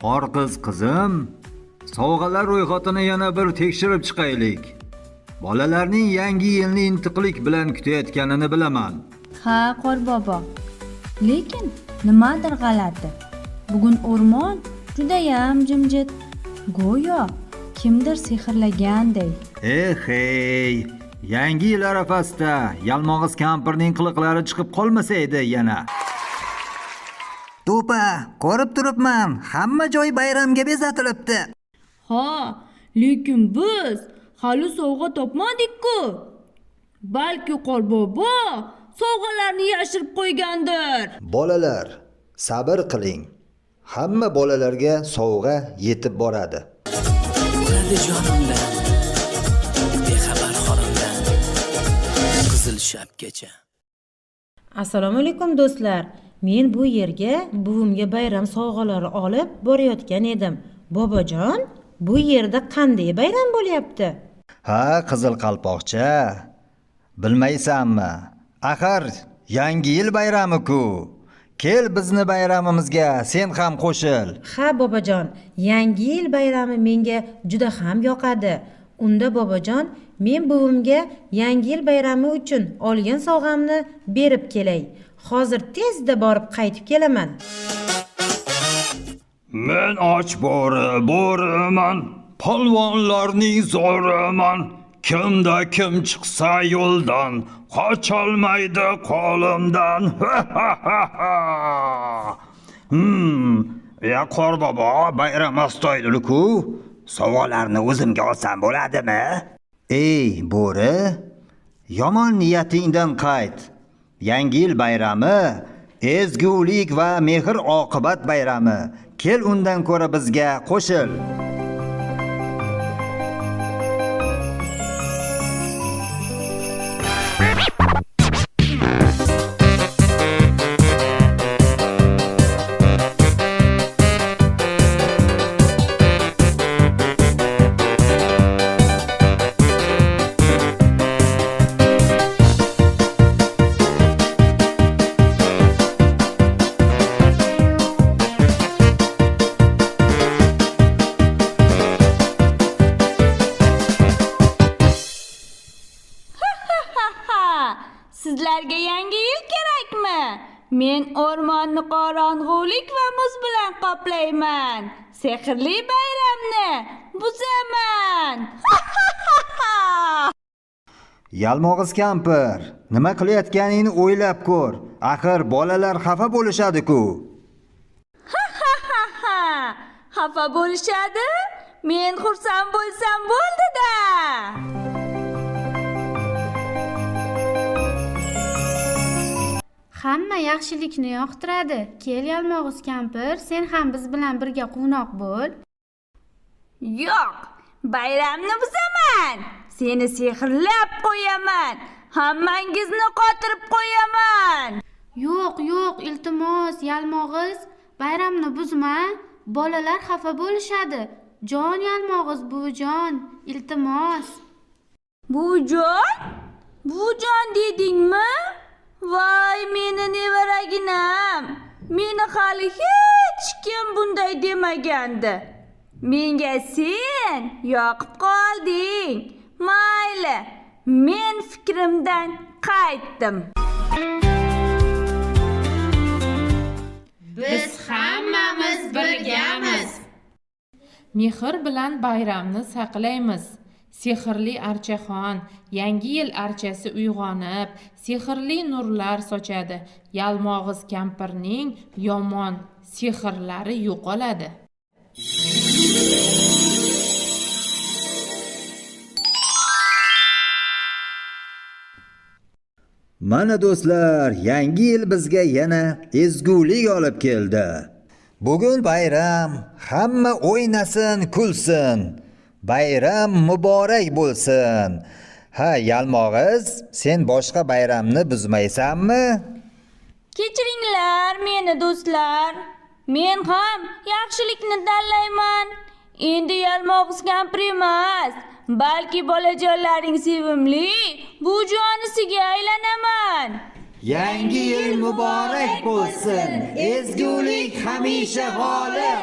Qorqiz qizim, sovg'alar ro'yxatini yana bir tekshirib chiqaylik. Bolalarning yangi yilni intiqlik bilan kutayotganini bilaman. Ha, Qorbobo. Lekin nimadir g'alati. Bugun o'rmon judayam jimjit. Go'yo kimdir sehrlagandek. Hey, yangi yil arafasida yalmog'iz kampirning qiliqlari chiqib qolmasa edi yana. To'pa, ko'rib turibman, hamma joy bayramga bezatilibdi. Ha, lekin biz hali sovg'a topmadik-ku. Balki Qorbobo sovg'alarni yashirib qo'ygandir. Bolalar, sabr qiling. Hamma bolalarga sovg'a yetib boradi. Uradi jonimdan, bexabar xonimdan, qizil shapgacha. Assalomu alaykum do'stlar. Men bu yerga buvimga bayram sovg'alari olib borayotgan edim. Bobojon, bu yerda qanday bayram bo'lyapti? Ha, qizil qalpoqcha. Bilmaysanmi? Axir yangi yil bayrami-ku. Kel bizni bayramimizga sen ham qo'shil. Ha bobojon, yangi yil bayrami menga juda ham yoqadi. Unda bobojon, men buvimga yangi yil bayrami uchun olgan sovg'amni berib kelay. Hozir tezda borib qaytib kelaman. Men och bo'riman, polvonlarning zo'riman. Kimda kim chiqsa yo'ldan, qocholmaydi qo'limdan. Ya Qorbobo, bayram astoydil-ku. Sovg'alarni o'zimga olsam bo'ladimi? Ey, bo'ri, yomon niyatingdan qayt. Yangi yil bayrami ezgulik va mehr oqibat bayrami. Kel undan ko'ra bizga qo'shil. Sizlarga yangi yil kerakmi? Men o'rmonni qorong'ulik va muz bilan qoplayman. Sehrli bayramni buzaman. Yalmog'iz kampir, nima qilayotganingni o'ylab ko'r. Axir bolalar xafa bo'lishadi-ku. Xafa bo'lishadi? Men xursand bo'lsam bo'ldi-da. Hamma yaxshilikni yoqtiradi. Kel yalmog'iz kampir, sen ham biz bilan birga quvnoq bo'l. Yo'q, bayramni buzaman. Seni sehrlab qo'yaman. Hammangizni qotirib qo'yaman. Yo'q, iltimos, yalmog'iz, bayramni buzma. Bolalar xafa bo'lishadi. Jon yalmog'iz buvijon, iltimos. Buvijon? Buvijon dedingmi? Voy, meni nevaraginam. Meni hali hech kim bunday demagandi. Menga sen yoqib qolding. Mayli, men fikrimdan qaytdim. Biz hammamiz birgamiz. Mehr bilan bayramni saqlaymiz. Sehrli archaxon, yangi yil archasi uyg'onib, sehrli nurlar sochadi. Yalmog'iz kampirning yomon sehrlari yo'qoladi. Mana do'stlar, yangi yil bizga yana ezgulik olib keldi. Bugun bayram, hamma o'ynasin, kulsin. Bayram muborak bo'lsin. Ha, yalmog'iz, sen boshqa bayramni buzmaysanmi? Kechiringlar meni do'stlar. Men ham yaxshilikni tanlayman. Endi yalmog'iz kampir emas, balki bolajonlaring sevimli bujonisiga aylanaman. Yangi yil muborak bo'lsin. Ezgulik hamisha g'olib.